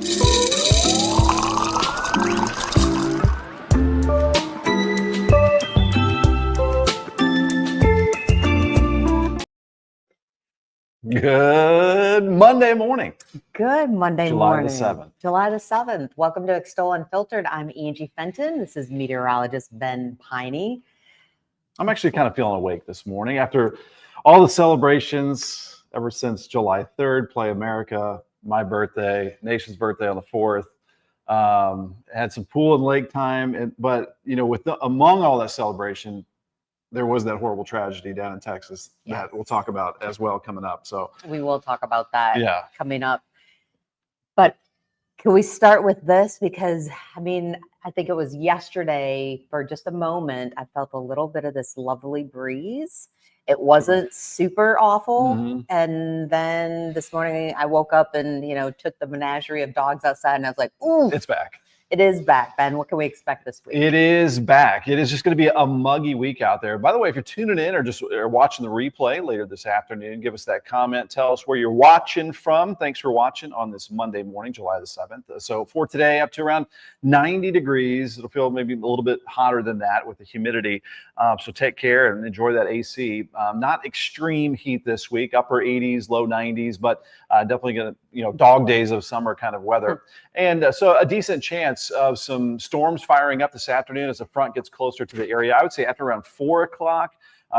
Good Monday morning. Good Monday July morning. the 7th. July the 7th. Welcome to Extol Unfiltered. I'm Angie Fenton. This is Meteorologist Peine. I'm actually kind of feeling awake this morning after all the celebrations ever since July 3rd, Play America, my birthday, nation's birthday on the 4th. Had some pool and lake time, but you know, among all that celebration, there was that horrible tragedy down in Texas that we'll talk about as well coming up. So we will talk about that coming up. But can we start with this? Because I mean, I think it was yesterday for just a moment, I felt a little bit of this lovely breeze. It wasn't super awful. Mm-hmm. And then this morning I woke up and, you know, took the menagerie of dogs outside and I was like, ooh, it's back. It is back, Ben. What can we expect this week? It is back. It is just going to be a muggy week out there. By the way, if you're tuning in or just watching the replay later this afternoon, give us that comment. Tell us where you're watching from. Thanks for watching on this Monday morning, July the 7th. So for today, up to around 90 degrees. It'll feel maybe a little bit hotter than that with the humidity. So take care and enjoy that AC. Not extreme heat this week, upper 80s, low 90s, but definitely going to, you know, dog days of summer kind of weather. And so a decent chance of some storms firing up this afternoon as the front gets closer to the area. I would say after around 4 o'clock,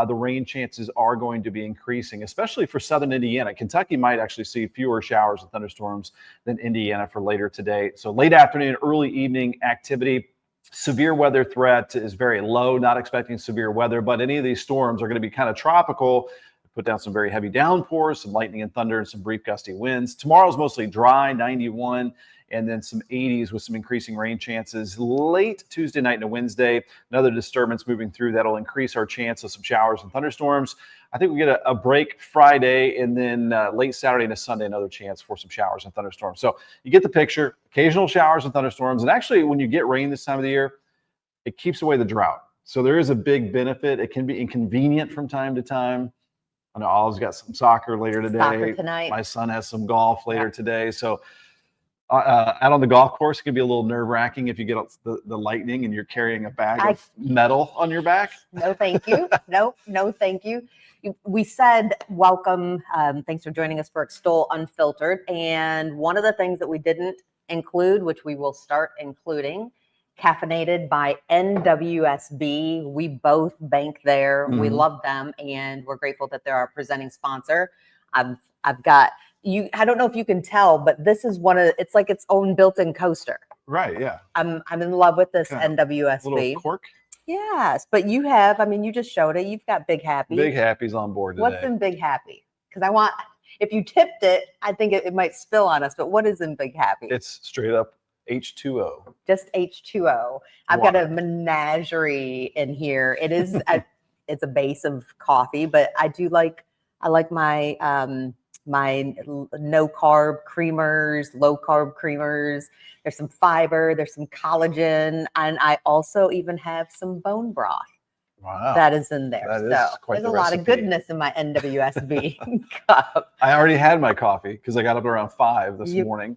the rain chances are going to be increasing, especially for southern Indiana. Kentucky might actually see fewer showers and thunderstorms than Indiana for later today. So late afternoon, early evening activity. Severe weather threat is very low, not expecting severe weather, but any of these storms are going to be kind of tropical. Put down some very heavy downpours, some lightning and thunder, and some brief gusty winds. Tomorrow's mostly dry, 91, and then some 80s with some increasing rain chances late Tuesday night into Wednesday. Another disturbance moving through that'll increase our chance of some showers and thunderstorms. I think we get a break Friday, and then late Saturday into Sunday, another chance for some showers and thunderstorms. So you get the picture, occasional showers and thunderstorms. And actually, when you get rain this time of the year, it keeps away the drought. So there is a big benefit. It can be inconvenient from time to time. I know Olive's got some soccer later today. Soccer tonight. My son has some golf later today. So out on the golf course, it can be a little nerve-wracking if you get the lightning and you're carrying a bag of metal on your back. No, thank you. No, thank you. We said welcome. Thanks for joining us for Extol Unfiltered. And one of the things that we didn't include, which we will start including, Caffeinated by NWSB. We both bank there. Mm-hmm. We love them, and we're grateful that they're our presenting sponsor. I've got you. I don't know if you can tell, but this is it's like its own built-in coaster. Right. Yeah. I'm in love with this NWSB. Little cork. Yes, but you have. I mean, you just showed it. You've got Big Happy. Big Happy's on board today. What's in Big Happy? Because if you tipped it, I think it might spill on us. But what is in Big Happy? It's straight up H2O. Just H2O. I've got a menagerie in here. It is it's a base of coffee, but I like my my no carb creamers, low carb creamers. There's some fiber, there's some collagen, and I also even have some bone broth. Wow. That is in there. That so is quite there's the a lot recipe. of goodness in my NWSB cup. I already had my coffee because I got up around 5 this morning.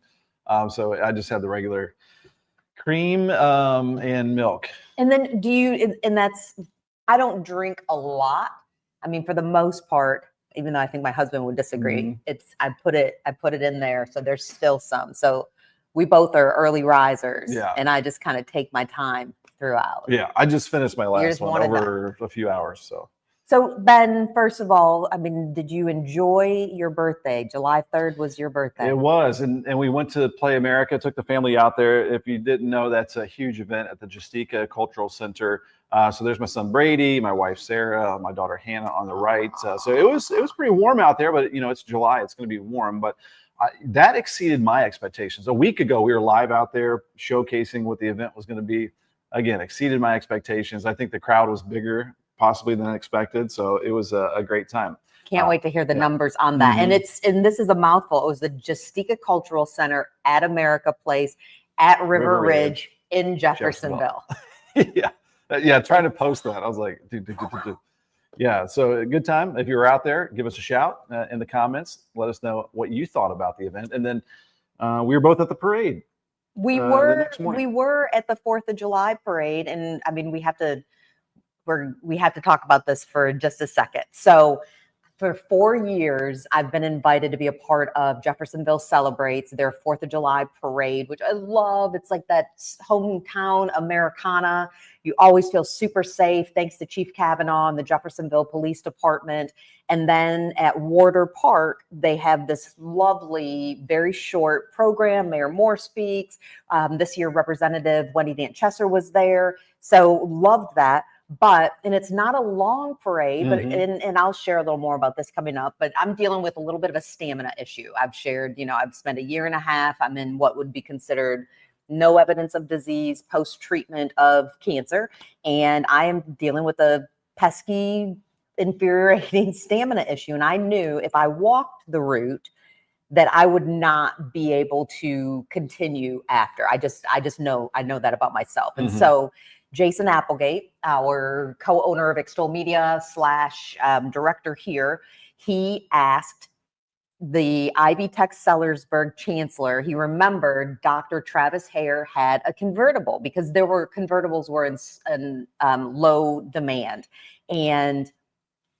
So I just had the regular cream and milk. And then I don't drink a lot. I mean, for the most part, even though I think my husband would disagree, I put it in there. So there's still some. So we both are early risers, and I just kind of take my time throughout. Yeah, I just finished my last one over a few hours. So Ben, first of all, I mean, did you enjoy your birthday? July 3rd was your birthday. It was, and we went to Play America, took the family out there. If you didn't know, that's a huge event at the Justica Cultural Center. So there's my son Brady, my wife Sarah, my daughter Hannah on the right. So it was pretty warm out there, but you know, it's July, it's going to be warm. But that exceeded my expectations. A week ago, we were live out there showcasing what the event was going to be. Again, exceeded my expectations. I think the crowd was bigger possibly than expected. So it was a great time. Can't wait to hear the numbers on that. Mm-hmm. And this is a mouthful. It was the Justica Cultural Center at America Place at River Ridge in Jeffersonville. Yeah. Trying to post that. I was like, dude. Yeah. So a good time. If you're out there, give us a shout in the comments. Let us know what you thought about the event. And then We were both at the parade. We the were next morning. we were at the 4th of July parade, and I mean we have to talk about this for just a second. So for 4 years, I've been invited to be a part of Jeffersonville Celebrates, their 4th of July parade, which I love. It's like that hometown Americana. You always feel super safe, thanks to Chief Kavanaugh and the Jeffersonville Police Department. And then at Warder Park, they have this lovely, very short program. Mayor Moore speaks. This year, Representative Wendy Danchesser was there. So loved that. And it's not a long parade, but and I'll share a little more about this coming up, but I'm dealing with a little bit of a stamina issue. I've shared, I've spent a year and a half. I'm in what would be considered no evidence of disease post-treatment of cancer. And I am dealing with a pesky, infuriating stamina issue. And I knew if I walked the route that I would not be able to continue after. I know that about myself. And so Jason Applegate, our co-owner of Extol Media / director here, he asked the Ivy Tech Sellersburg chancellor, he remembered Dr. Travis Hare had a convertible because convertibles were in low demand. And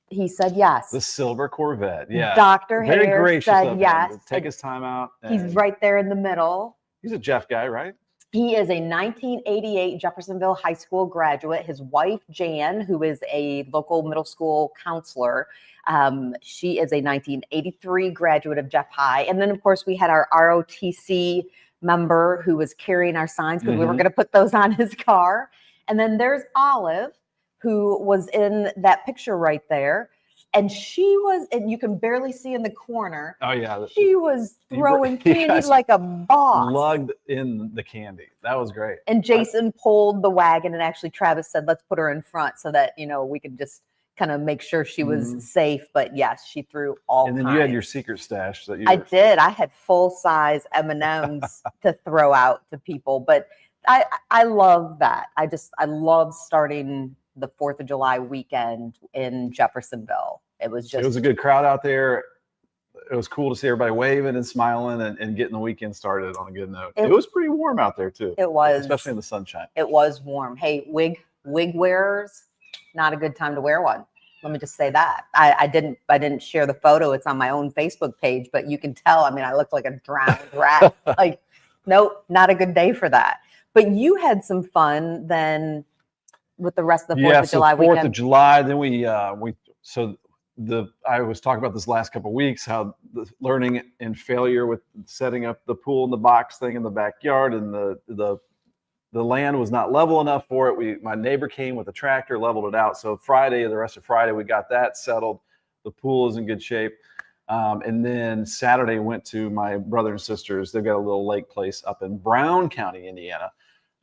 he said yes. The silver Corvette, yeah. Dr. Very Hare gracious said of him yes. to take his time out. He's right there in the middle. He's a Jeff guy, right? He is a 1988 Jeffersonville High School graduate. His wife, Jan, who is a local middle school counselor, she is a 1983 graduate of Jeff High. And then, of course, we had our ROTC member who was carrying our signs because we were going to put those on his car. And then there's Olive, who was in that picture right there. And she was, and you can barely see in the corner. Oh, yeah. She was throwing candy like a boss. Lugged in the candy. That was great. And Jason pulled the wagon, and actually Travis said, let's put her in front so that, we could just kind of make sure she was safe. But yes, she threw all And then kinds. you had your secret stash. I did. I had full-size M&Ms to throw out to people. But I love that. I love starting the 4th of July weekend in Jeffersonville. It was a good crowd out there. It was cool to see everybody waving and smiling and getting the weekend started on a good note. It was pretty warm out there too. It was, especially in the sunshine. It was warm. Hey, wig wearers, not a good time to wear one. Let me just say that. I didn't share the photo. It's on my own Facebook page, but you can tell. I mean, I looked like a drowned rat. Like, nope, not a good day for that. But you had some fun then with the rest of the 4th of July weekend. 4th of July. Then I was talking about this last couple of weeks, how the learning and failure with setting up the pool and the box thing in the backyard, and the land was not level enough for it. My neighbor came with a tractor, leveled it out. So the rest of Friday, we got that settled. The pool is in good shape. And then Saturday went to my brother and sisters. They've got a little lake place up in Brown County, Indiana.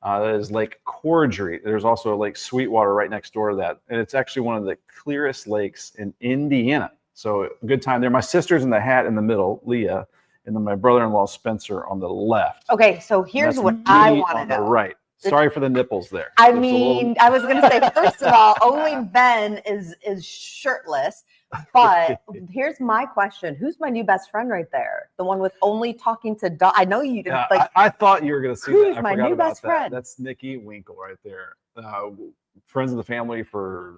That is Lake Corddry. There's also a Lake Sweetwater right next door to that. And it's actually one of the clearest lakes in Indiana. So a good time there. My sister's in the hat in the middle, Leah, and then my brother-in-law, Spencer, on the left. Okay, so here's what I want to know. Right. Sorry for the nipples there. I mean, I was going to say, first of all, only Ben is shirtless. But here's my question. Who's my new best friend right there? The one with only talking to dog. I know you didn't I thought you were going to see who's that. My new best friend? That's Nikki Winkle right there. Friends of the family for,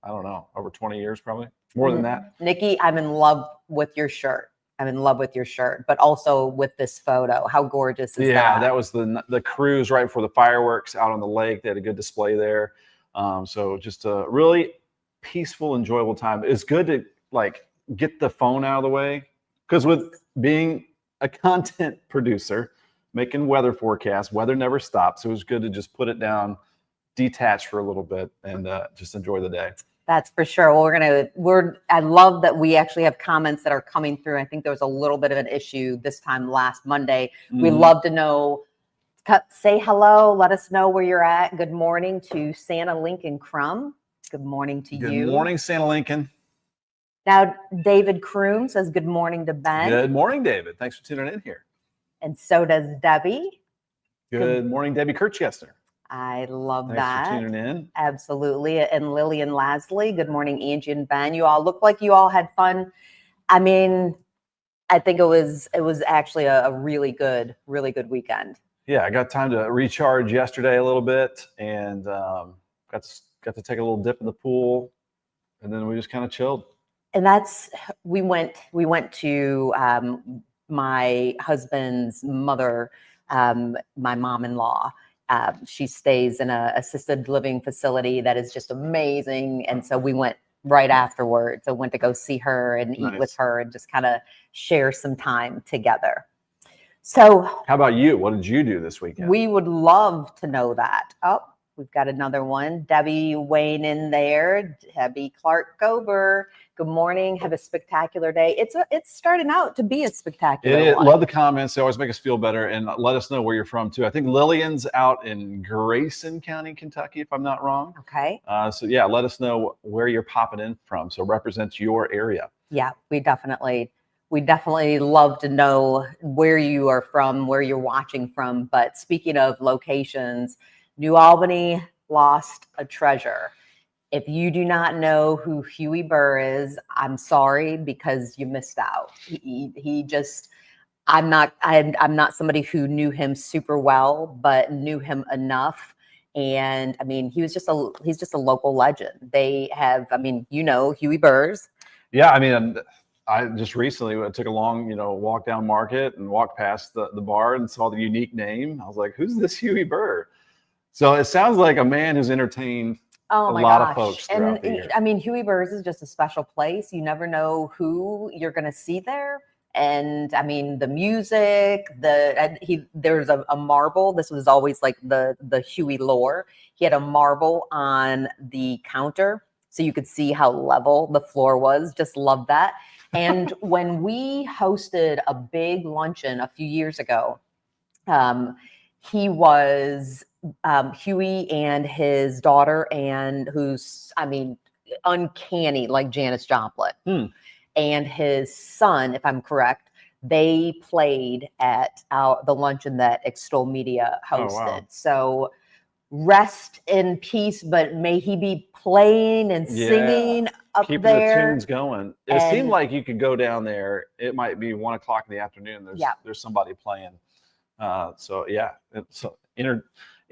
I don't know, over 20 years, probably more than that. Nikki, I'm in love with your shirt. But also with this photo. How gorgeous is that? Yeah, that was the cruise right before the fireworks out on the lake. They had a good display there. So just a really peaceful, enjoyable time. It's good to get the phone out of the way, because with being a content producer, making weather forecasts, weather never stops. So it was good to just put it down, detach for a little bit, and just enjoy the day. That's for sure. Well, I love that we actually have comments that are coming through. I think there was a little bit of an issue this time last Monday. We love to know, say hello, let us know where you're at. Good morning to Santa Lincoln Crum. Good morning to you. Good morning, Santa Lincoln. Now, David Kroom says good morning to Ben. Good morning, David. Thanks for tuning in here. And so does Debbie. Good morning, Debbie Kirchgester. I love that. Thanks for tuning in. Absolutely. And Lillian Lasley. Good morning, Angie and Ben. You all look like you all had fun. I mean, I think it was actually a really good weekend. Yeah, I got time to recharge yesterday a little bit, and got to take a little dip in the pool, and then we just kind of chilled. And we went to my husband's mother, my mom-in-law. She stays in a assisted living facility that is just amazing, and so we went right afterwards. I went to go see her and eat with her and just kind of share some time together. So how about you? What did you do this weekend? We would love to know that. Oh, we've got another one. Debbie Wayne in there. Debbie Clark Gober. Good morning. Have a spectacular day. It's starting out to be a spectacular one. Love the comments. They always make us feel better, and let us know where you're from too. I think Lillian's out in Grayson County, Kentucky, if I'm not wrong. Okay. So yeah, let us know where you're popping in from. So represents your area. Yeah, we definitely love to know where you are from, where you're watching from. But speaking of locations, New Albany lost a treasure. If you do not know who Huey Burr is, I'm sorry, because you missed out. He just, I'm not somebody who knew him super well, but knew him enough. And I mean, he's just a local legend. They have, I mean, Huey Burr's. Yeah, I mean, I just recently took a long, walk down Market and walked past the bar and saw the unique name. I was like, who's this Huey Burr? So it sounds like a man who's entertained a lot of folks throughout the year. I mean, Huey Burr's is just a special place. You never know who you're going to see there. And I mean, the music, there's a marble. This was always like the Huey lore. He had a marble on the counter, so you could see how level the floor was. Just love that. And when we hosted a big luncheon a few years ago, he was Huey and his daughter, and who's, I mean, uncanny like Janis Joplin, and his son, if I'm correct, they played at the luncheon that Extol Media hosted. Oh, wow. So rest in peace, but may he be playing and singing up keeping there. The tunes going. It seemed like you could go down there. It might be 1 o'clock in the afternoon. There's somebody playing. So yeah, it's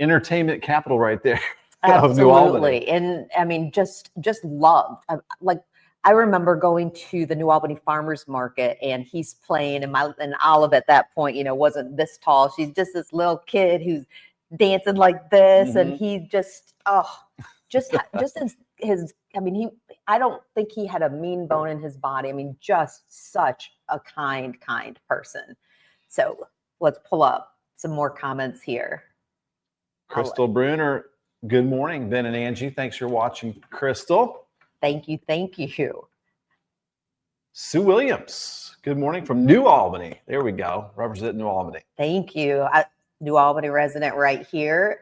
entertainment capital right there. Of New Albany. And I mean, just loved. Like, I remember going to the New Albany Farmers Market, and he's playing, and Olive at that point, wasn't this tall. She's just this little kid who's dancing like this, and he just his. I mean, I don't think he had a mean bone in his body. I mean, just such a kind person. So let's pull up some more comments here. Crystal Bruner, good morning, Ben and Angie. Thanks for watching, Crystal. Thank you. Sue Williams, good morning from New Albany. There we go, represent New Albany. Thank you. New Albany resident right here.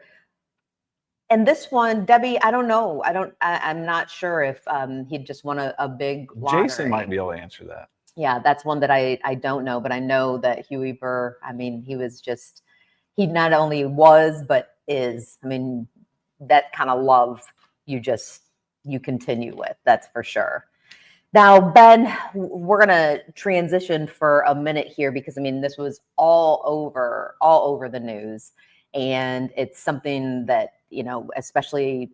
And this one, Debbie, I don't know. I'm not sure if he'd just won a big lottery. Jason might be able to answer that. Yeah, that's one that I don't know, but I know that Huey Burr, I mean, he not only was, but is. I mean, that kind of love you continue with, that's for sure. Now, Ben, we're going to transition for a minute here, because I mean, this was all over the news, and it's something that, especially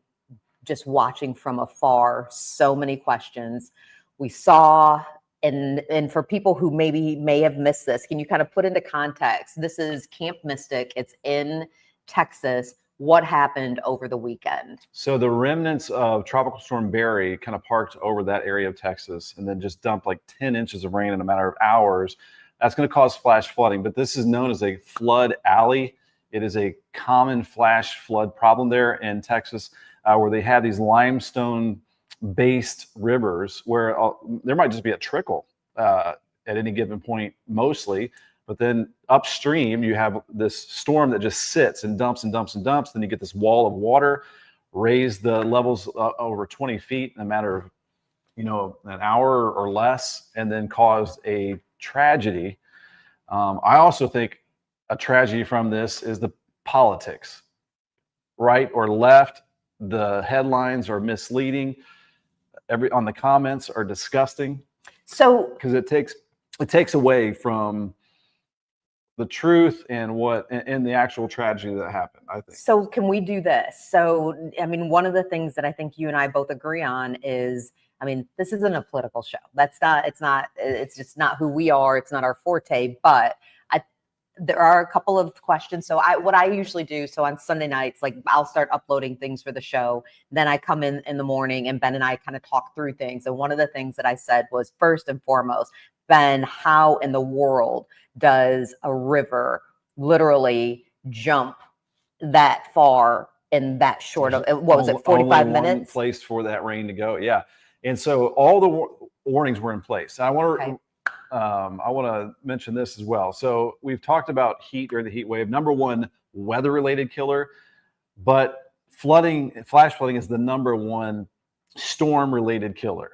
just watching from afar, so many questions we saw. And for people who may have missed this, can you kind of put into context? This is Camp Mystic. It's in Texas. What happened over the weekend? So the remnants of Tropical Storm Barry kind of parked over that area of Texas, and then just dumped like 10 inches of rain in a matter of hours. That's going to cause flash flooding, but this is known as a flood alley. It is a common flash flood problem there in Texas, where they have these limestone-based rivers where there might just be a trickle at any given point, mostly. But then upstream, you have this storm that just sits and dumps and dumps and dumps. Then you get this wall of water, raise the levels over 20 feet in a matter of, an hour or less, and then caused a tragedy. I also think a tragedy from this is the politics, right or left. The headlines are misleading. On the comments are disgusting. So, because it takes it takes away from the truth and the actual tragedy that happened, I think. So can we do this? So, I mean, one of the things that I think you and I both agree on is, I mean, this isn't a political show. It's just not who we are. It's not our forte, but there are a couple of questions. So what I usually do, so on Sunday nights, like I'll start uploading things for the show. Then I come in the morning and Ben and I kind of talk through things. And one of the things that I said was, first and foremost, Ben, how in the world does a river literally jump that far in that short of, what was it, 45 only minutes? One place for that rain to go. Yeah. And so all the warnings were in place. I want to, I want to mention this as well. So we've talked about heat during the heat wave, number one weather related killer, but flash flooding is the number one storm related killer.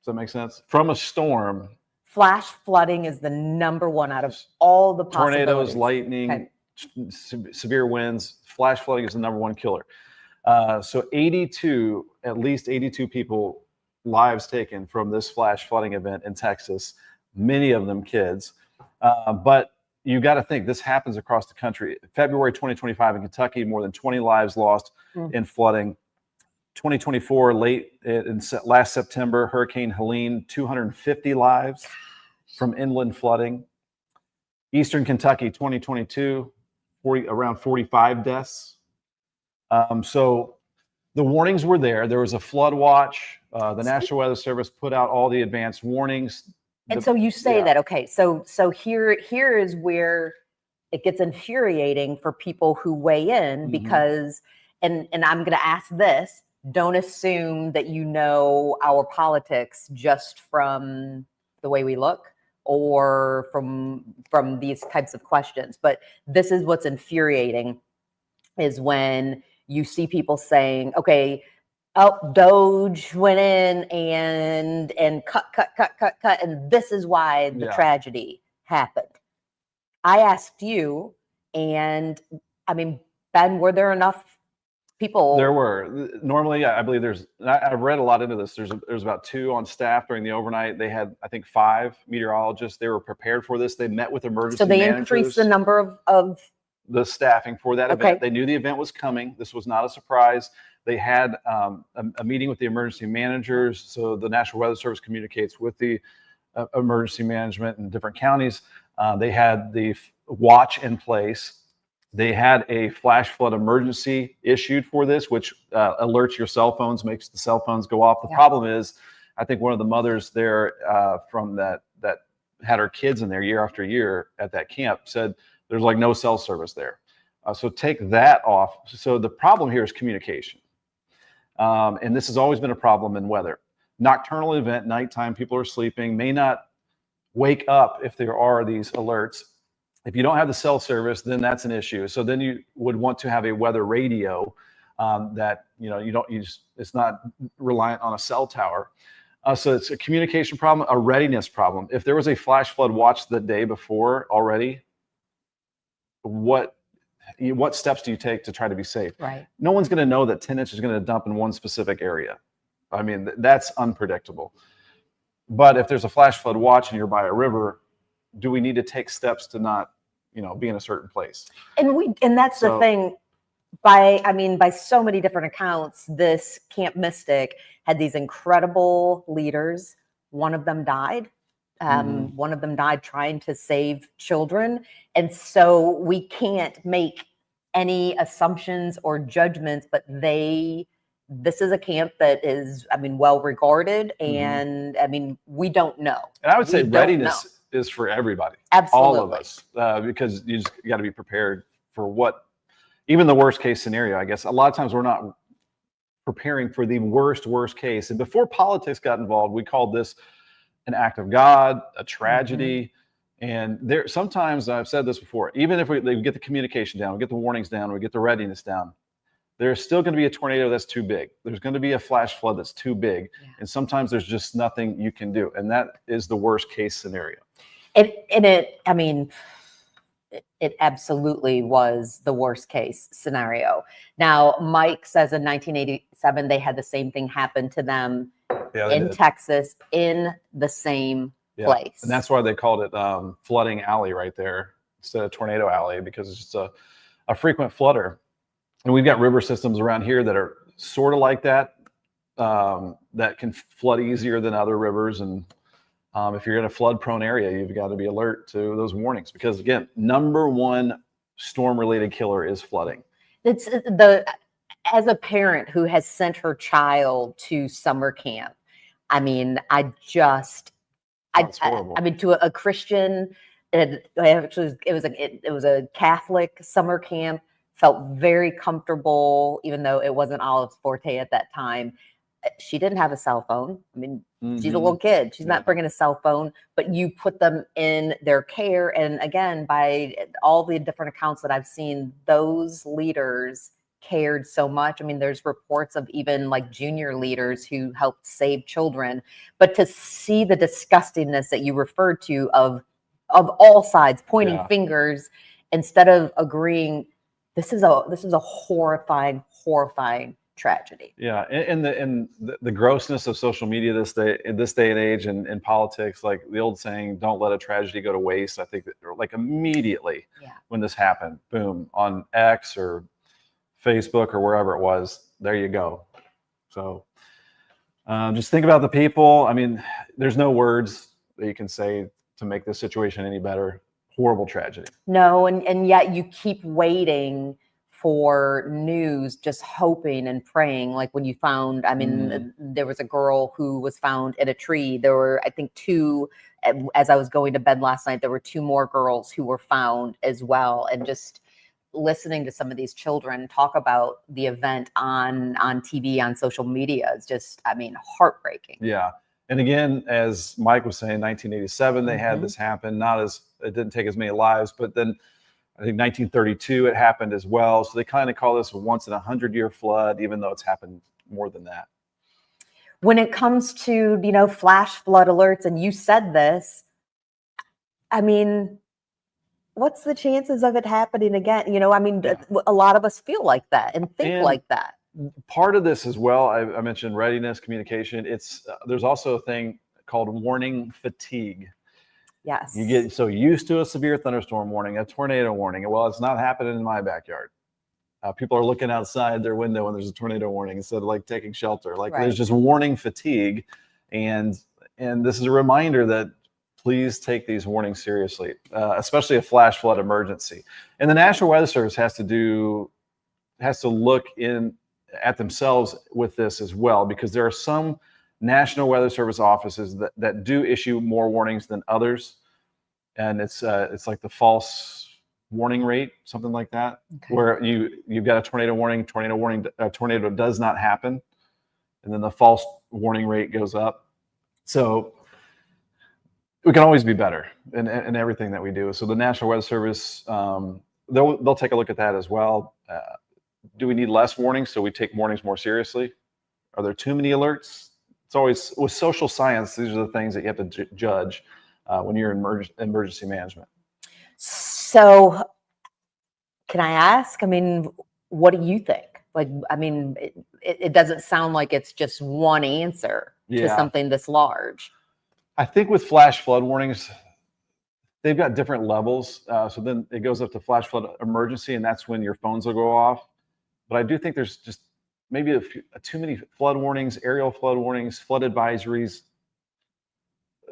Does that make sense? From a storm. Flash flooding is the number one out of all the possibilities. Tornadoes, lightning, severe winds. Flash flooding is the number one killer. So at least 82 people lives taken from this flash flooding event in Texas, many of them kids. But you got to think this happens across the country. February 2025 in Kentucky, more than 20 lives lost in flooding. 2024, last September, Hurricane Helene, 250 lives from inland flooding. Eastern Kentucky, 2022, around 45 deaths. So the warnings were there. There was a flood watch. The National Weather Service put out all the advanced warnings. And so you say that, okay, so here is where it gets infuriating for people who weigh in, because, and I'm going to ask this, don't assume that you know our politics just from the way we look or from these types of questions. But this is what's infuriating, is when you see people saying, okay, Doge went in and cut, and this is why the tragedy happened. I asked you, and I mean, Ben, were there enough people? There were. Normally, I believe I've read a lot into this. There's about 2 on staff during the overnight. They had, I think, 5 meteorologists. They were prepared for this. They met with emergency managers. So they increased the number of the staffing for that event. They knew the event was coming. This was not a surprise. They had a meeting with the emergency managers. So the National Weather Service communicates with the emergency management in different counties. They had the watch in place. They had a flash flood emergency issued for this, which alerts your cell phones, makes the cell phones go off. The problem is, I think one of the mothers there from that had her kids in there year after year at that camp said there's like no cell service there. So take that off. So the problem here is communication. And this has always been a problem in weather. Nocturnal event, nighttime, people are sleeping, may not wake up if there are these alerts. If you don't have the cell service, then that's an issue. So then you would want to have a weather radio that it's not reliant on a cell tower. So it's a communication problem, a readiness problem. If there was a flash flood watch the day before already, what steps do you take to try to be safe? Right. No one's going to know that 10 inches is going to dump in one specific area. I mean, that's unpredictable. But if there's a flash flood watch and you're by a river, do we need to take steps to not, be in a certain place? And that's the thing. By so many different accounts, this Camp Mystic had these incredible leaders. One of them died. One of them died trying to save children. And so we can't make any assumptions or judgments, but this is a camp that is, well regarded. And we don't know. And I would say readiness is for everybody. Absolutely. All of us, because you just got to be prepared for even the worst case scenario, I guess. A lot of times we're not preparing for the worst case. And before politics got involved, we called this an act of God, a tragedy. And sometimes, I've said this before, even if we get the communication down, we get the warnings down, we get the readiness down, there's still going to be a tornado that's too big. There's going to be a flash flood that's too big. Yeah. And sometimes there's just nothing you can do. And that is the worst case scenario. It absolutely was the worst case scenario. Now, Mike says in 1987, they had the same thing happen to them in Texas in the same place. And that's why they called it flooding alley right there instead of tornado alley, because it's just a frequent flooder. And we've got river systems around here that are sort of like that, that can flood easier than other rivers. And if you're in a flood prone area, you've got to be alert to those warnings, because again, number one storm related killer is flooding. It's as a parent who has sent her child to summer camp, I mean, I mean, to a Christian, it was a Catholic summer camp. Felt very comfortable, even though it wasn't Olive's forte at that time. She didn't have a cell phone. I mean, she's a little kid. She's not bringing a cell phone, but you put them in their care. And again, by all the different accounts that I've seen, those leaders cared so much. I mean, there's reports of even like junior leaders who helped save children. But to see the disgustingness that you referred to of all sides pointing fingers instead of agreeing, this is a horrifying tragedy. Yeah, and the grossness of social media in this day and age, and politics, like the old saying, "Don't let a tragedy go to waste." I think that like immediately when this happened, boom, on X or Facebook or wherever it was, there you go. So just think about the people. I mean, there's no words that you can say to make this situation any better. Horrible tragedy. No, and yet you keep waiting for news, just hoping and praying. Like when you found, I mean, there was a girl who was found in a tree. There were, I think, two, as I was going to bed last night, there were two more girls who were found as well. And just listening to some of these children talk about the event on TV, on social media is just, I mean, heartbreaking. Yeah. And again, as Mike was saying, 1987, they had this happen. It didn't take as many lives, but then I think 1932, it happened as well. So they kind of call this a once in 100-year flood, even though it's happened more than that. When it comes to, flash flood alerts, and you said this, I mean, what's the chances of it happening again? I mean, a lot of us feel like that and think like that. Part of this as well, I mentioned readiness, communication. There's also a thing called warning fatigue. Yes. You get so used to a severe thunderstorm warning, a tornado warning. Well, it's not happening in my backyard. People are looking outside their window when there's a tornado warning instead of like taking shelter. Like there's just warning fatigue, and this is a reminder that please take these warnings seriously, especially a flash flood emergency. And the National Weather Service has to look at themselves with this as well, because there are some National Weather Service offices that do issue more warnings than others, and it's like the false warning rate, something like that, where you've got a tornado warning, tornado does not happen, and then the false warning rate goes up. So we can always be better in everything that we do. So the National Weather Service, they'll take a look at that as well. Do we need less warnings so we take warnings more seriously? Are there too many alerts? It's always, with social science, these are the things that you have to judge when you're in emergency management. So can I ask, I mean, what do you think? Like, I mean, it doesn't sound like it's just one answer to something this large. I think with flash flood warnings, they've got different levels. So then it goes up to flash flood emergency, and that's when your phones will go off. But I do think there's just maybe too many flood warnings, aerial flood warnings, flood advisories.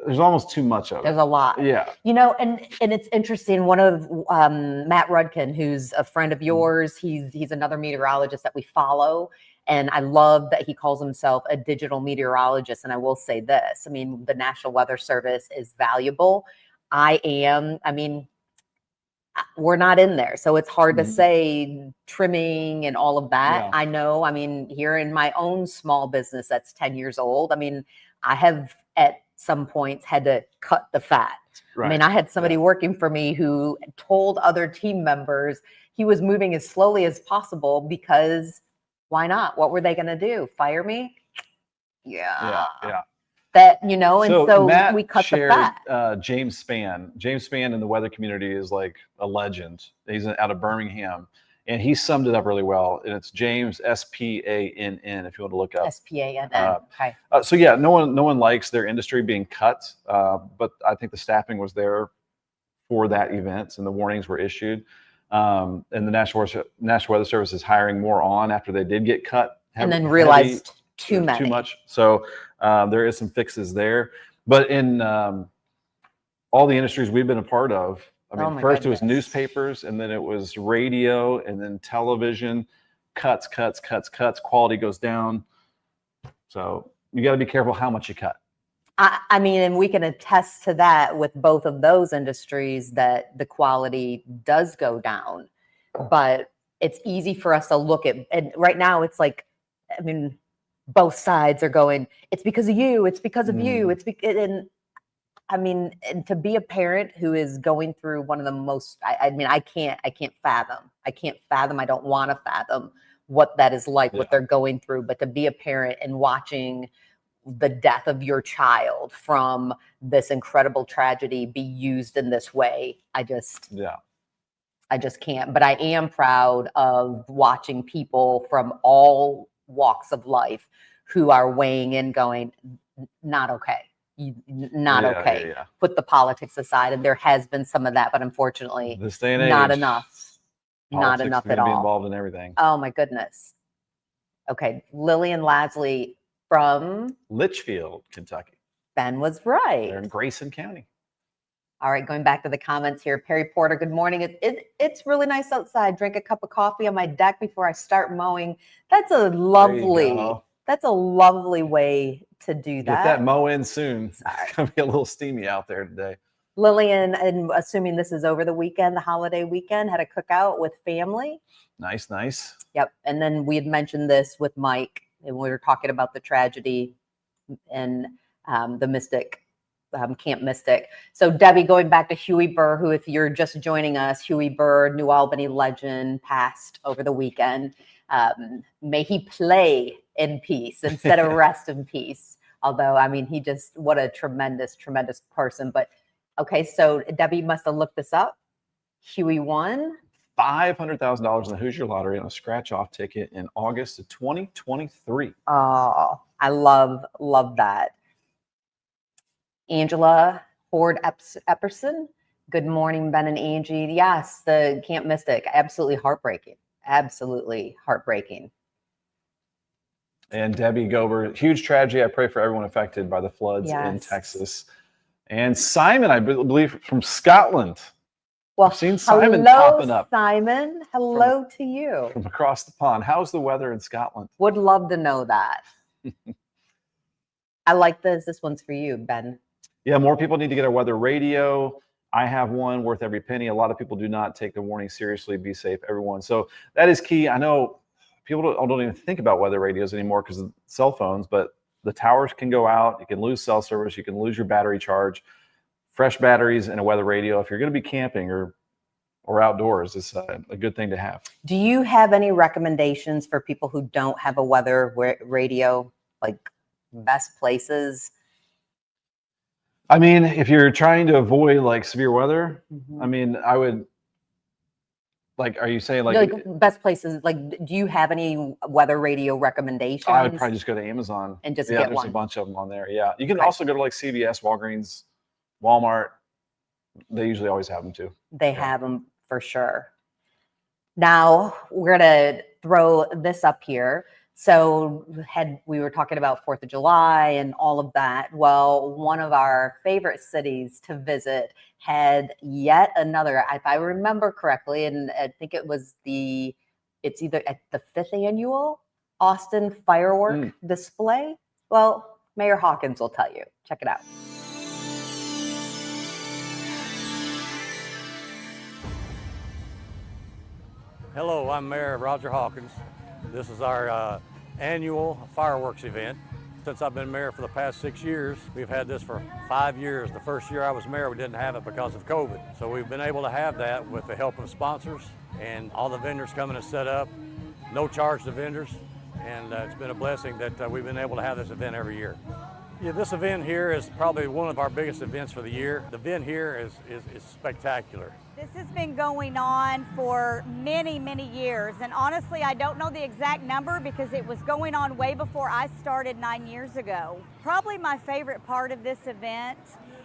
There's almost too much of it. There's a lot. Yeah. And it's interesting. One of Matt Rudkin, who's a friend of yours, he's another meteorologist that we follow. And I love that he calls himself a digital meteorologist. And I will say this, I mean, the National Weather Service is valuable. We're not in there. So it's hard to say trimming and all of that. Yeah. I know, I mean, here in my own small business that's 10 years old, I mean, I have at some points had to cut the fat. Right. I mean, I had somebody working for me who told other team members he was moving as slowly as possible because why not? What were they going to do? Fire me? Yeah. That, and so Matt we cut shared, the fat. James Spann. James Spann in the weather community is like a legend. He's out of Birmingham. and he summed it up really well. And it's James Spann, if you want to look up. Spann. Okay. So yeah, no one likes their industry being cut, but I think the staffing was there for that event, and the warnings were issued. And the National Weather Service is hiring more on after they did get cut, and then realized too much. So there is some fixes there. But in all the industries we've been a part of, I mean, first it was newspapers, and then it was radio, and then television. Cuts. Quality goes down. So you got to be careful how much you cut. I mean, and we can attest to that with both of those industries, that the quality does go down. But it's easy for us to look at, and right now it's like, I mean, both sides are going, it's because of you, it's because of you, and I mean, and to be a parent who is going through one of the most, I mean, I can't fathom, I don't want to fathom what that is like, what they're going through. But to be a parent and watching the death of your child from this incredible tragedy be used in this way, I just can't. But I am proud of watching people from all walks of life who are weighing in, going, not okay. Okay. Yeah. Put the politics aside, and there has been some of that, but unfortunately, this day and age, not enough. Not enough at all. Be involved in everything. Oh my goodness. Okay, Lillian Lasley from Litchfield, Kentucky. Ben was right. They're in Grayson County. All right, going back to the comments here. Perry Porter, good morning. It's really nice outside. Drink a cup of coffee on my deck before I start mowing. That's a lovely way to do that. Get that mow in soon. Sorry. It's going to be a little steamy out there today. Lillian, and assuming this is over the weekend, the holiday weekend, had a cookout with family. Nice. Yep. And then we had mentioned this with Mike, and we were talking about the tragedy and the Mystic, Camp Mystic. So Debbie, going back to Huey Burr, who, if you're just joining us, Huey Burr, New Albany legend, passed over the weekend. May he play in peace instead of rest in peace. Although, I mean, what a tremendous person. But okay, so Debbie must have looked this up. Huey won $500,000 in the Hoosier Lottery on a scratch-off ticket in August of 2023. Oh, I love that. Angela Ford Epperson. Good morning, Ben and Angie. Yes, the Camp Mystic, absolutely heartbreaking. And Debbie Gober, huge tragedy. I pray for everyone affected by the floods in Texas. And Simon, I believe, from Scotland. Well, I've seen Simon popping up. Simon, hello to you. From across the pond. How's the weather in Scotland? Would love to know that. I like this. This one's for you, Ben. Yeah, more people need to get a weather radio. I have one, worth every penny. A lot of people do not take the warning seriously. Be safe, everyone. So that is key. I know people don't even think about weather radios anymore because of cell phones, but the towers can go out. You can lose cell service. You can lose your battery charge. Fresh batteries and a weather radio, if you're going to be camping or outdoors, it's a good thing to have. Do you have any recommendations for people who don't have a weather radio, like best places? I mean, if you're trying to avoid like severe weather, I mean, I would, like, are you saying like best places? Like, do you have any weather radio recommendations? I would probably just go to Amazon and just get one. There's a bunch of them on there. Yeah, you can also go to like CVS, Walgreens, Walmart. They usually always have them too. They have them for sure. Now we're gonna throw this up here. So we were talking about 4th of July and all of that. Well, one of our favorite cities to visit had yet another, if I remember correctly, and I think it's either at the 5th annual Austin firework display. Well, Mayor Hawkins will tell you. Check it out. Hello, I'm Mayor Roger Hawkins. This is our annual fireworks event. Since I've been mayor for the past 6 years, we've had this for 5 years. The first year I was mayor, we didn't have it because of COVID. So we've been able to have that with the help of sponsors and all the vendors coming to set up, no charge to vendors. And it's been a blessing that we've been able to have this event every year. Yeah, this event here is probably one of our biggest events for the year. The event here is spectacular. This has been going on for many, many years, and honestly, I don't know the exact number because it was going on way before I started 9 years ago. Probably my favorite part of this event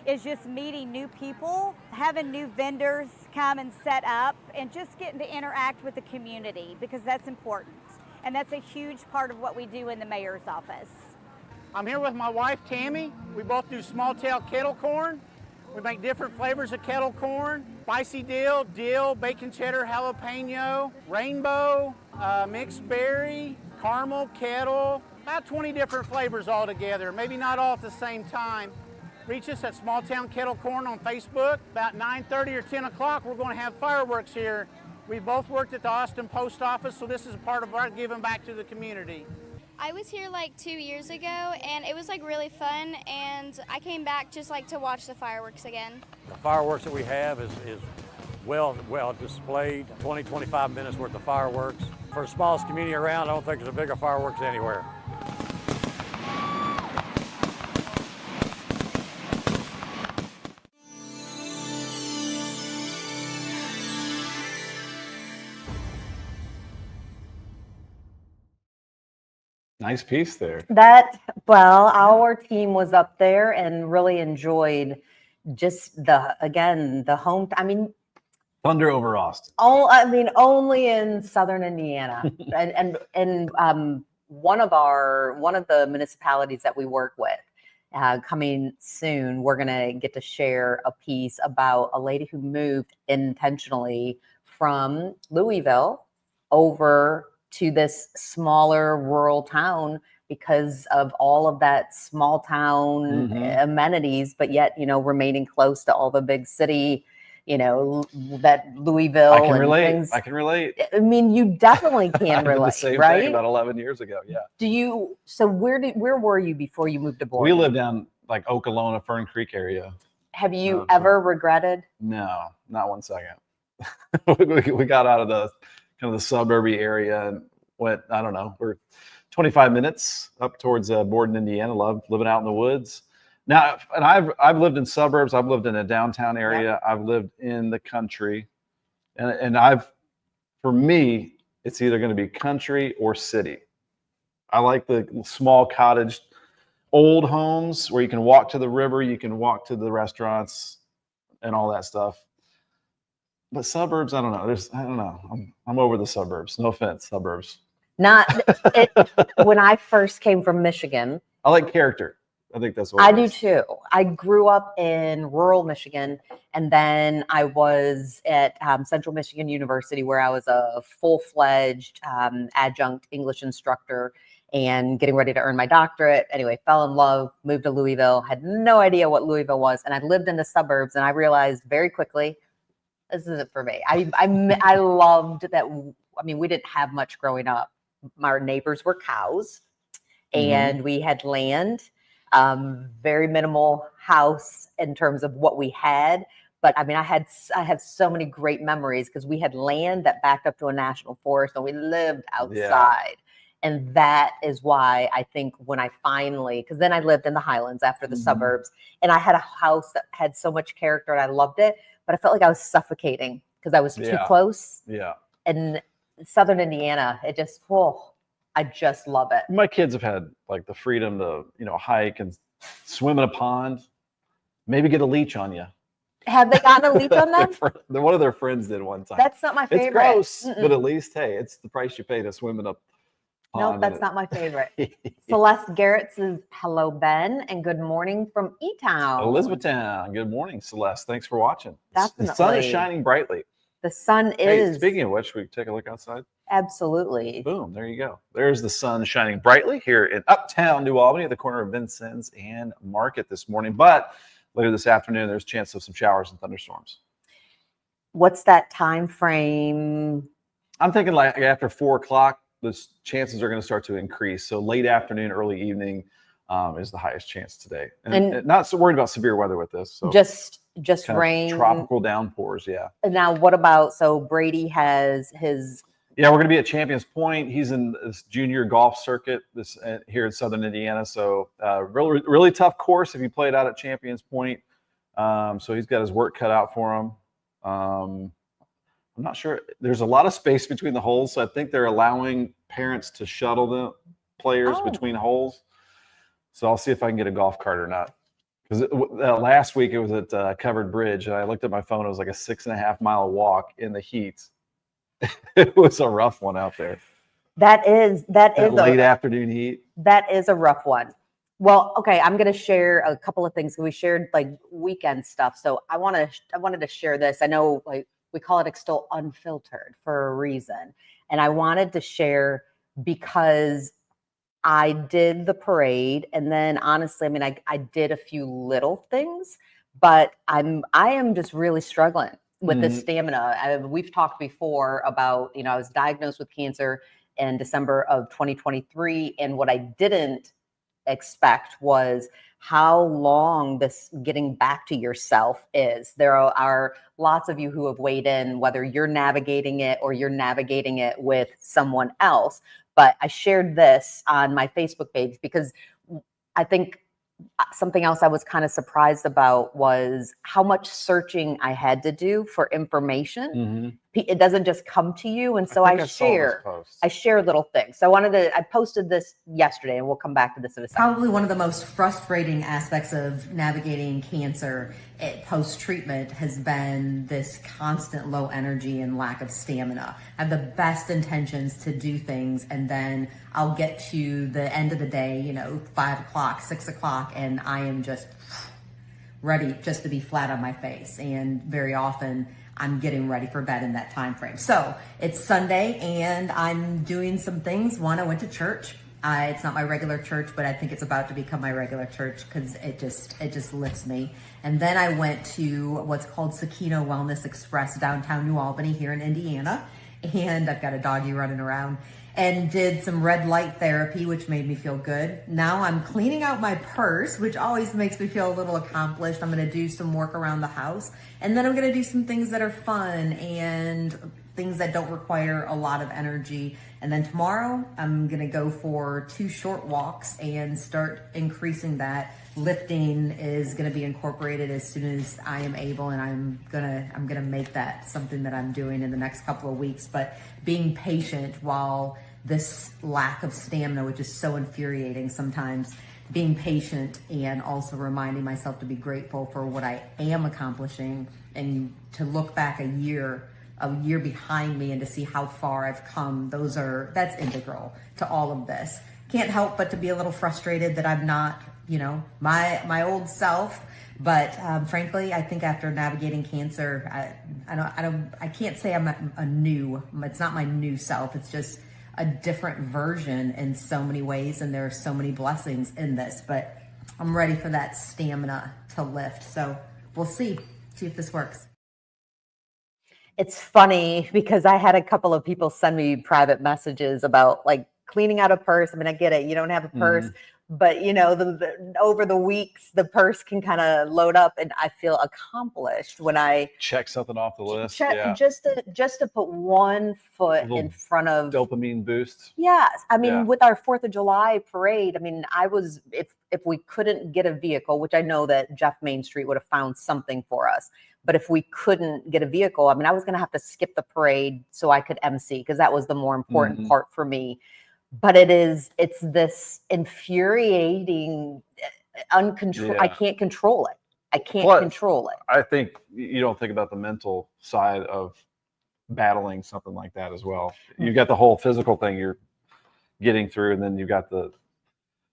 is just meeting new people, having new vendors come and set up, and just getting to interact with the community, because that's important. And that's a huge part of what we do in the mayor's office. I'm here with my wife, Tammy. We both do small-tail kettle corn. We make different flavors of kettle corn: spicy dill, bacon cheddar, jalapeno, rainbow, mixed berry, caramel, kettle, about 20 different flavors all together, maybe not all at the same time. Reach us at Small Town Kettle Corn on Facebook. About 9:30 or 10 o'clock, we're going to have fireworks here. We both worked at the Austin Post Office, so this is a part of our giving back to the community. I was here like 2 years ago, and it was like really fun, and I came back just like to watch the fireworks again. The fireworks that we have is well displayed. 20-25 minutes worth of fireworks. For the smallest community around, I don't think there's a bigger fireworks anywhere. Nice piece there. Well, our team was up there and really enjoyed just the home. I mean, Thunder over Austin. Only in Southern Indiana, and one of the municipalities that we work with, coming soon, we're gonna get to share a piece about a lady who moved intentionally from Louisville over to this smaller rural town because of all of that small town amenities, but yet, remaining close to all the big city, that Louisville. I can relate. Things. I can relate. I mean, you definitely can relate, I did the same right? thing about 11 years ago. Yeah. So where were you before you moved to Boise? We lived down like Okolona, Fern Creek area. Have you ever regretted? No, not 1 second. we got out of the kind of the suburby area and went, I don't know, we're 25 minutes up towards Borden, Indiana. Love living out in the woods. Now, and I've lived in suburbs. I've lived in a downtown area. I've lived in the country, and for me, it's either going to be country or city. I like the small cottage, old homes where you can walk to the river, you can walk to the restaurants, and all that stuff. But suburbs, I don't know. I'm over the suburbs. No offense, suburbs. When I first came from Michigan, I like character. I think that's what I do too. I grew up in rural Michigan, and then I was at Central Michigan University, where I was a full-fledged adjunct English instructor and getting ready to earn my doctorate. Anyway, fell in love, moved to Louisville, had no idea what Louisville was, and I lived in the suburbs, and I realized very quickly, this isn't for me. I loved that. I mean, we didn't have much growing up. My neighbors were cows, and we had land. Very minimal house in terms of what we had, but I mean, I have so many great memories because we had land that backed up to a national forest, and we lived outside. And that is why I think when I finally, because then I lived in the Highlands after the suburbs, and I had a house that had so much character, and I loved it, but I felt like I was suffocating because I was too close. Yeah. And Southern Indiana, I just love it. My kids have had like the freedom to, hike and swim in a pond, maybe get a leech on you. Have they gotten a leech on them? One of their friends did one time. That's not my favorite. It's gross, but at least, hey, it's the price you pay to swim in a pond. No, that's not my favorite. Celeste Garrett says, hello, Ben, and good morning from E-Town. Elizabethtown. Good morning, Celeste. Thanks for watching. Definitely. The sun is shining brightly. The sun is. Hey, speaking of which, should we take a look outside? Absolutely. Boom, there you go. There's the sun shining brightly here in Uptown New Albany at the corner of Vincennes and Market this morning. But later this afternoon, there's a chance of some showers and thunderstorms. What's that time frame? I'm thinking like after 4 o'clock, the chances are going to start to increase. So late afternoon, early evening is the highest chance today. And not so worried about severe weather with this. So just rain. Tropical downpours, yeah. And now what about, so Brady has his... Yeah, we're going to be at Champions Point. He's in this junior golf circuit here in Southern Indiana. So really, really tough course if you play it out at Champions Point. So he's got his work cut out for him. I'm not sure. There's a lot of space between the holes, so I think they're allowing parents to shuttle the players between holes. So I'll see if I can get a golf cart or not. Because last week it was at Covered Bridge, and I looked at my phone. It was like a 6.5 mile walk in the heat. It was a rough one out there. That is late afternoon heat. That is a rough one. Well, okay, I'm going to share a couple of things. We shared like weekend stuff, so I wanted to share this. I know like we call it Extol Unfiltered for a reason, and I wanted to share because I did the parade, and then honestly, I mean, I did a few little things, but I am just really struggling with this stamina. We've talked before about, I was diagnosed with cancer in December of 2023, and what I didn't expect was how long this getting back to yourself is. There are lots of you who have weighed in, whether you're navigating it or you're navigating it with someone else. But I shared this on my Facebook page because I think something else I was kind of surprised about was how much searching I had to do for information. It doesn't just come to you. And so I share little things. So I posted this yesterday, and we'll come back to this in a second. Probably one of the most frustrating aspects of navigating cancer post-treatment has been this constant low energy and lack of stamina. I have the best intentions to do things, and then I'll get to the end of the day, 5 o'clock, 6 o'clock, and I am just ready just to be flat on my face. And very often I'm getting ready for bed in that time frame. So it's Sunday, and I'm doing some things. One, I went to church. It's not my regular church, but I think it's about to become my regular church because it just lifts me. And then I went to what's called Sakino Wellness Express downtown New Albany here in Indiana. And I've got a doggy running around, and did some red light therapy, which made me feel good. Now I'm cleaning out my purse, which always makes me feel a little accomplished. I'm going to do some work around the house, and then I'm going to do some things that are fun and things that don't require a lot of energy. And then tomorrow I'm going to go for 2 short walks and start increasing that. Lifting is going to be incorporated as soon as I am able, and I'm going to make that something that I'm doing in the next couple of weeks. But being patient while this lack of stamina, which is so infuriating sometimes, being patient and also reminding myself to be grateful for what I am accomplishing, and to look back a year behind me and to see how far I've come. That's integral to all of this. Can't help but to be a little frustrated that I'm not, my old self. But frankly, I think after navigating cancer, I can't say I'm it's not my new self. It's just a different version in so many ways. And there are so many blessings in this, but I'm ready for that stamina to lift. So we'll see if this works. It's funny because I had a couple of people send me private messages about like cleaning out a purse. I mean, I get it. You don't have a purse, but over the weeks, the purse can kind of load up, and I feel accomplished when I check something off the list. Just to put one foot in front of dopamine boost. Yes. I mean, with our 4th of July parade, I mean, if we couldn't get a vehicle, which I know that Jeff Main Street would have found something for us, but if we couldn't get a vehicle, I mean, I was going to have to skip the parade so I could MC, because that was the more important part for me. But it's this infuriating, uncontrolled. I can't control it. I think you don't think about the mental side of battling something like that as well. You got the whole physical thing you're getting through, and then you got the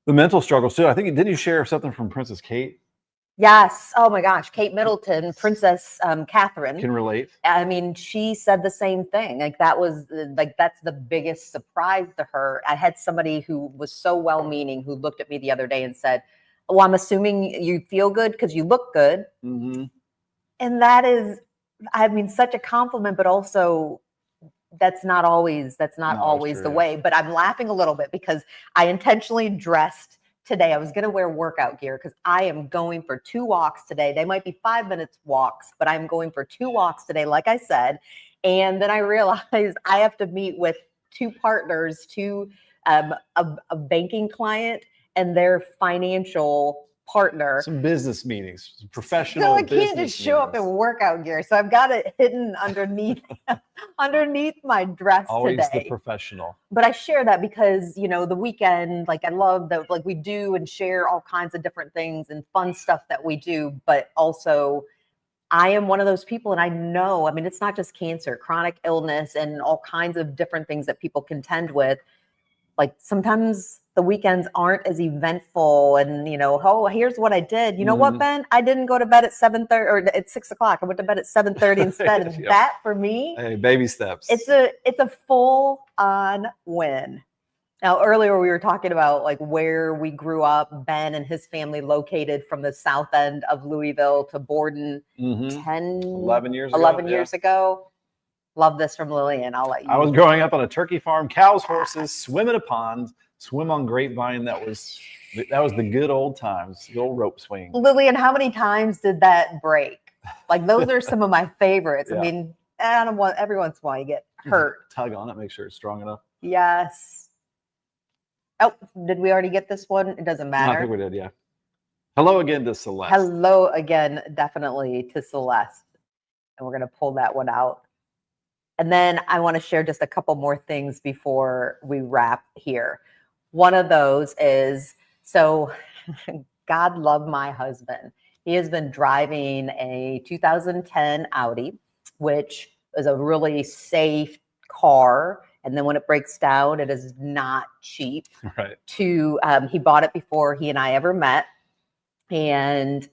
mental struggles too. I think, didn't you share something from Princess Kate? Yes. Oh my gosh. Kate Middleton, Princess Catherine. Can relate. I mean, she said the same thing. That's the biggest surprise to her. I had somebody who was so well-meaning who looked at me the other day and said, "Oh, I'm assuming you feel good because you look good." And that is, I mean, such a compliment, but also that's not always the way. But I'm laughing a little bit because I intentionally dressed today. I was going to wear workout gear because I am going for 2 walks today. They might be 5 minutes walks, but I'm going for 2 walks today, like I said. And then I realized I have to meet with 2 partners, a banking client and their financial partner. Some business meetings, some professional So I business can't just show up in meetings. workout gear. So I've got it hidden underneath underneath my dress Always the today. professional. But I share that because, you know, the weekend, like I love that, like we do and share all kinds of different things and fun stuff that we do. But also, I am one of those people, and I know, I mean, it's not just cancer, chronic illness, and all kinds of different things that people contend with. Like sometimes the weekends aren't as eventful, and you know, oh, here's what I did. You know what, Ben? I didn't go to bed at 7:30 or at 6 o'clock. I went to bed at 7:30 instead. And Yep. that for me, Hey, baby steps. it's a full on win. Now, earlier we were talking about like where we grew up. Ben and his family located from the south end of Louisville to Borden 11 years ago. 11 years ago. Love this from Lillian. I'll let you. I was growing up on a turkey farm, cows, horses, swim in a pond, swim on grapevine. That was the good old times, the old rope swing. Lillian, how many times did that break? Like those are some of my favorites. Yeah. I mean, I don't want every once in a while you get hurt. Tug on it, make sure it's strong enough. Yes. Oh, did we already get this one? It doesn't matter. I think we did, yeah. Hello again to Celeste. Hello again, definitely to Celeste. And we're going to pull that one out. And then I want to share just a couple more things before we wrap here. One of those is, so God love my husband. He has been driving a 2010 Audi, which is a really safe car. And then when it breaks down, it is not cheap. Right. He bought it before he and I ever met. And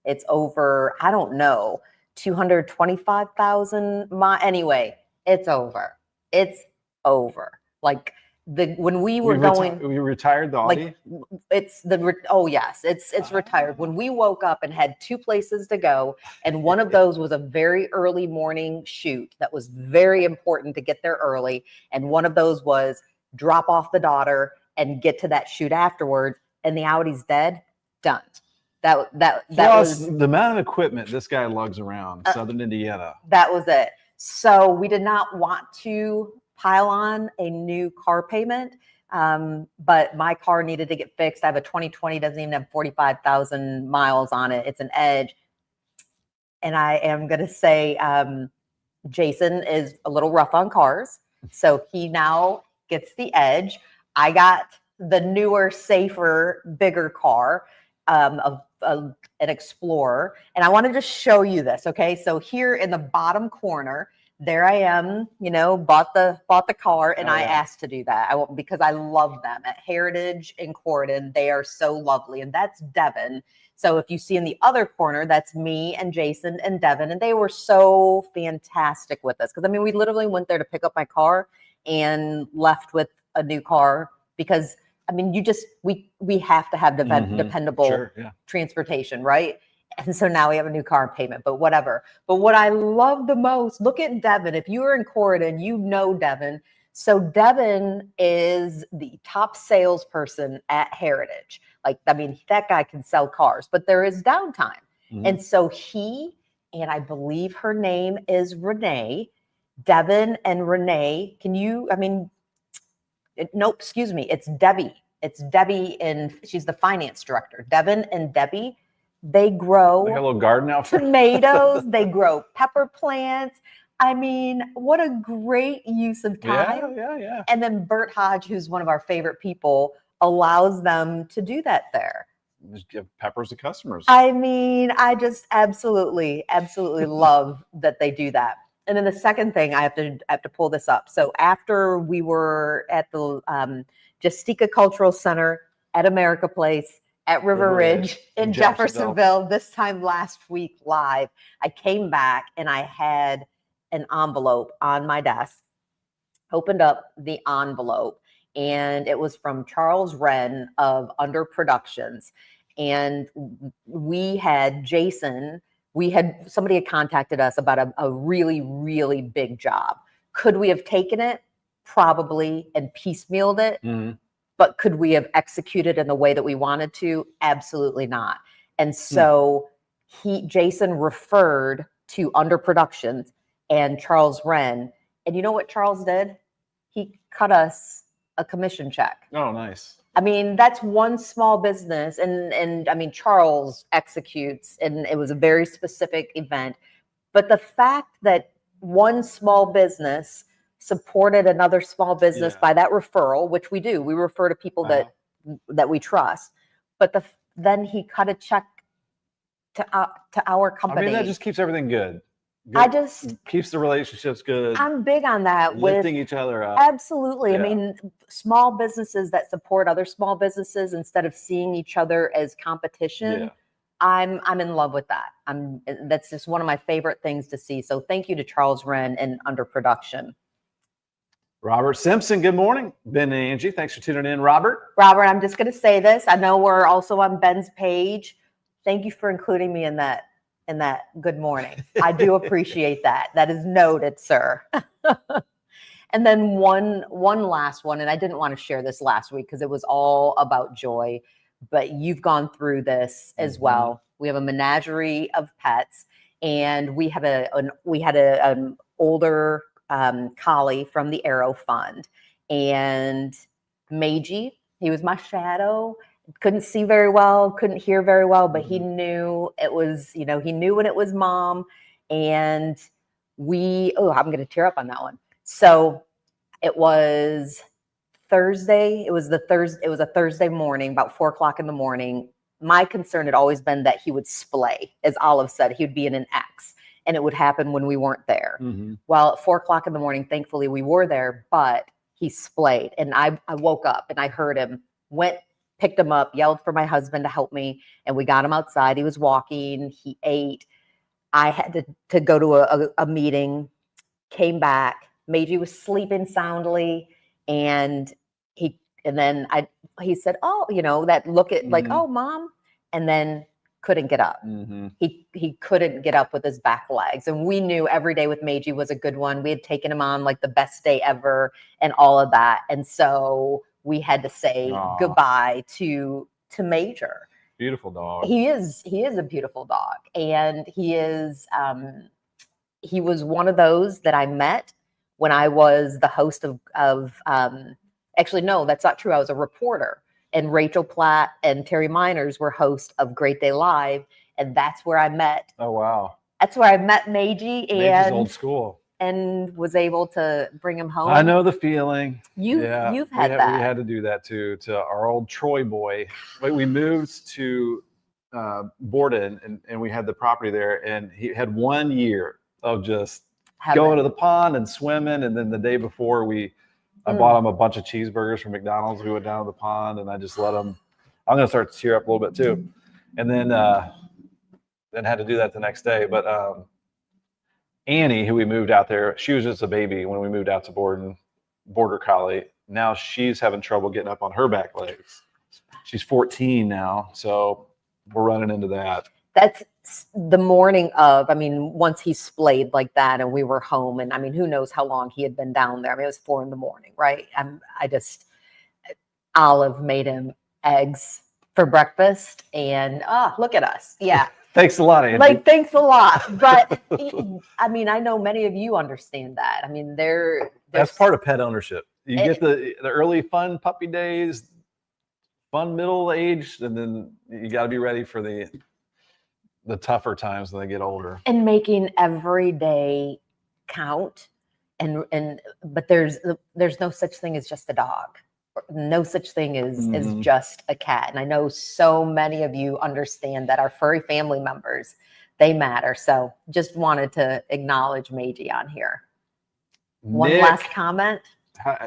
it's over, I don't know, 225,000 miles. Anyway, it's over. It's over. Like when we were we retired the Audi. like it's retired. When we woke up and had two places to go, and one of those was a very early morning shoot that was very important to get there early, and one of those was drop off the daughter and get to that shoot afterwards, and the Audi's dead, done. That Plus, was the amount of equipment this guy lugs around Southern Indiana. that was it. So we did not want to pile on a new car payment, but my car needed to get fixed. I have a 2020, doesn't even have 45,000 miles on it. It's an Edge. And I am going to say Jason is a little rough on cars. So he now gets the Edge. I got the newer, safer, bigger car, an Explorer. And I wanted to show you this. Okay. So here in the bottom corner, there I am, you know, bought the car, and I asked to do that. Because I love them at Heritage in Corydon. They are so lovely. And that's Devin. So if you see in the other corner, that's me and Jason and Devin. And they were so fantastic with us. Because I mean, we literally went there to pick up my car and left with a new car, because I mean, we have to have dependable transportation, right? And so now we have a new car payment, but whatever. But what I love the most, look at Devin. If you were in Corydon, you know Devin. So Devin is the top salesperson at Heritage. Like, I mean, that guy can sell cars, but there is downtime. And so and I believe her name is Renee, Devin and Renee. Nope, excuse me. It's Debbie. It's Debbie, and she's the finance director. Devin and Debbie, they grow They got a little garden out there. tomatoes. They grow pepper plants. I mean, what a great use of time. Yeah. And then Bert Hodge, who's one of our favorite people, allows them to do that there. Just give peppers to customers. I mean, I just absolutely love that they do that. And then the second thing, I have to pull this up. So after we were at the Justica Cultural Center, at America Place, at River Ridge in Jeffersonville, this time last week live, I came back and I had an envelope on my desk, opened up the envelope, and it was from Charles Wren of Under Productions. And we had somebody had contacted us about a really, really big job. Could we have taken it? Probably, and piecemealed it. But could we have executed in the way that we wanted to? Absolutely not. And so Jason referred to Under Productions and Charles Wren. And you know what Charles did? He cut us a commission check. Oh, nice. I mean, that's one small business, and I mean, Charles executes, and it was a very specific event. But the fact that one small business supported another small business Yeah. by that referral, which we do, we refer to people that we trust. But then he cut a check to our company. I mean, that just keeps everything good. I just keeps the relationships good. I'm big on that. Lifting with each other up. Absolutely. Yeah. I mean, small businesses that support other small businesses instead of seeing each other as competition. Yeah. I'm in love with that. That's just one of my favorite things to see. So thank you to Charles Wren and Under Production. Robert Simpson, good morning. Ben and Angie, thanks for tuning in. Robert, I'm just going to say this. I know we're also on Ben's page. Thank you for including me in that good morning. I do appreciate that. That is noted, sir. And then one last one, and I didn't want to share this last week because it was all about joy, but you've gone through this as well. We have a menagerie of pets, and we had an older collie from the Arrow Fund, and Meiji, he was my shadow. Couldn't see very well, couldn't hear very well, but he knew it was, he knew when it was mom. And I'm going to tear up on that one. So it was Thursday. It was a Thursday morning, about 4:00 in the morning. My concern had always been that he would splay. As Olive said, he would be in an X, and it would happen when we weren't there. Well, at 4:00 in the morning, thankfully we were there, but he splayed. And I woke up and I heard him, picked him up, yelled for my husband to help me, and we got him outside. He was walking, he ate. I had to go to a meeting, came back. Meiji was sleeping soundly, and he said, "Oh, that look at like, oh, mom," and then couldn't get up. He couldn't get up with his back legs, and we knew every day with Meiji was a good one. We had taken him on like the best day ever, and all of that, and so we had to say goodbye to Major. beautiful dog. He is a beautiful dog, and he was one of those that I met when I was the host of actually, no, that's not true. I was a reporter, and Rachel Platt and Terry Miners were hosts of Great Day Live, and that's where I met. Oh, wow. That's where I met Meiji, Meiji's old school. and was able to bring him home. I know the feeling. You've had that. We had to do that to our old Troy boy. We moved to Borden, and we had the property there, and he had 1 year of just going to the pond and swimming. And then the day before, I bought him a bunch of cheeseburgers from McDonald's. We went down to the pond, and I just let him. I'm going to start to tear up a little bit too, and then had to do that the next day. But Annie, who we moved out there, she was just a baby when we moved out to Borden, border collie. Now she's having trouble getting up on her back legs. She's 14 now, so we're running into that. That's the morning of, once he splayed like that and we were home, and who knows how long he had been down there. It was 4 a.m, right? Olive made him eggs for breakfast, and look at us. Yeah. Thanks a lot, Angie. Thanks a lot. But I know many of you understand that. That's part of pet ownership. You get the early fun puppy days, fun middle age, and then you got to be ready for the tougher times when they get older. And making every day count. But there's no such thing as just a dog. No such thing as just a cat. And I know so many of you understand that our furry family members, they matter. So just wanted to acknowledge Meiji on here. One last comment.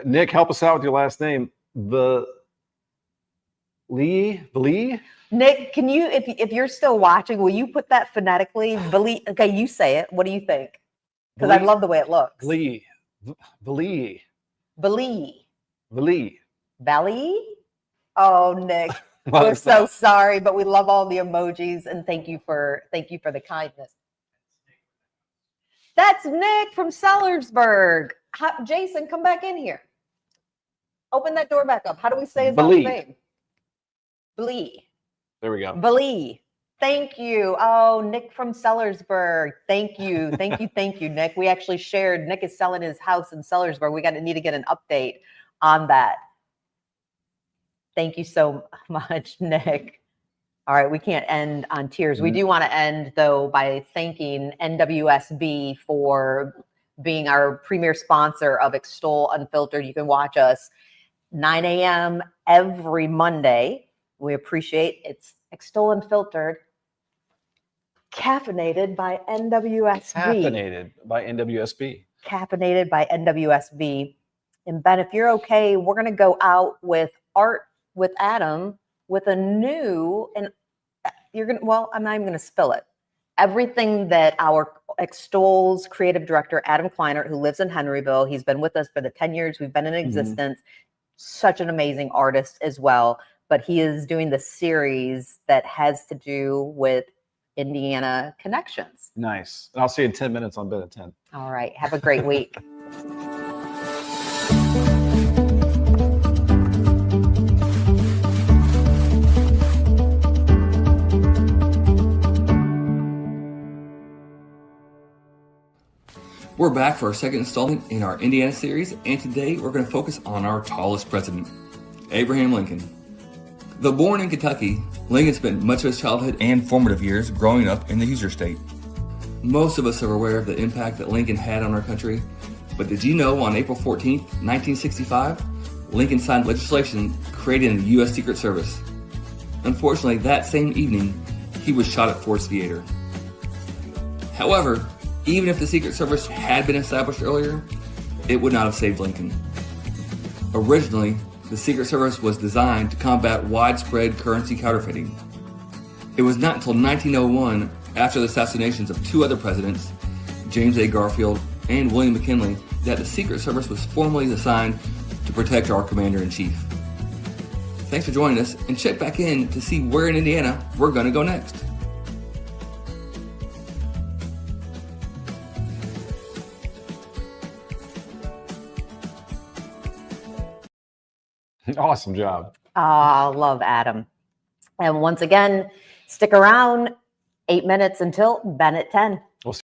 Nick, help us out with your last name. Lee? Nick, can you, if you're still watching, will you put that phonetically? Okay, you say it. What do you think? Because I love the way it looks. Belly? Oh, Nick, we're so sorry, but we love all the emojis, and thank you for the kindness. That's Nick from Sellersburg. Jason, come back in here. Open that door back up. How do we say his last name? Blee. There we go. Blee. Thank you. Oh, Nick from Sellersburg. Thank you, Nick. We actually shared. Nick is selling his house in Sellersburg. We need to get an update on that. Thank you so much, Nick. All right, we can't end on tears. We do want to end, though, by thanking NWSB for being our premier sponsor of Extol Unfiltered. You can watch us 9 a.m. every Monday. We appreciate it's Extol Unfiltered, caffeinated by NWSB. Caffeinated by NWSB. Caffeinated by NWSB. And Ben, if you're okay, we're going to go out with Art with Adam with a new, and you're going to, well, I'm not even going to spill it. Everything that our Extol's creative director, Adam Kleinert, who lives in Henryville, he's been with us for the 10 years we've been in existence. Such an amazing artist as well. But he is doing the series that has to do with Indiana connections. Nice. And I'll see you in 10 minutes on Ben at 10. All right. Have a great week. We're back for our second installment in our Indiana series, and today we're going to focus on our tallest president, Abraham Lincoln. Though born in Kentucky, Lincoln spent much of his childhood and formative years growing up in the Hoosier State. Most of us are aware of the impact that Lincoln had on our country, but did you know on April 14th, 1965, Lincoln signed legislation creating the U.S. Secret Service. Unfortunately, that same evening, he was shot at Ford's Theater. However, even if the Secret Service had been established earlier, it would not have saved Lincoln. Originally, the Secret Service was designed to combat widespread currency counterfeiting. It was not until 1901, after the assassinations of two other presidents, James A. Garfield and William McKinley, that the Secret Service was formally assigned to protect our Commander-in-Chief. Thanks for joining us, and check back in to see where in Indiana we're going to go next. Awesome job. Love Adam. And once again, stick around 8 minutes until Ben at 10. We'll see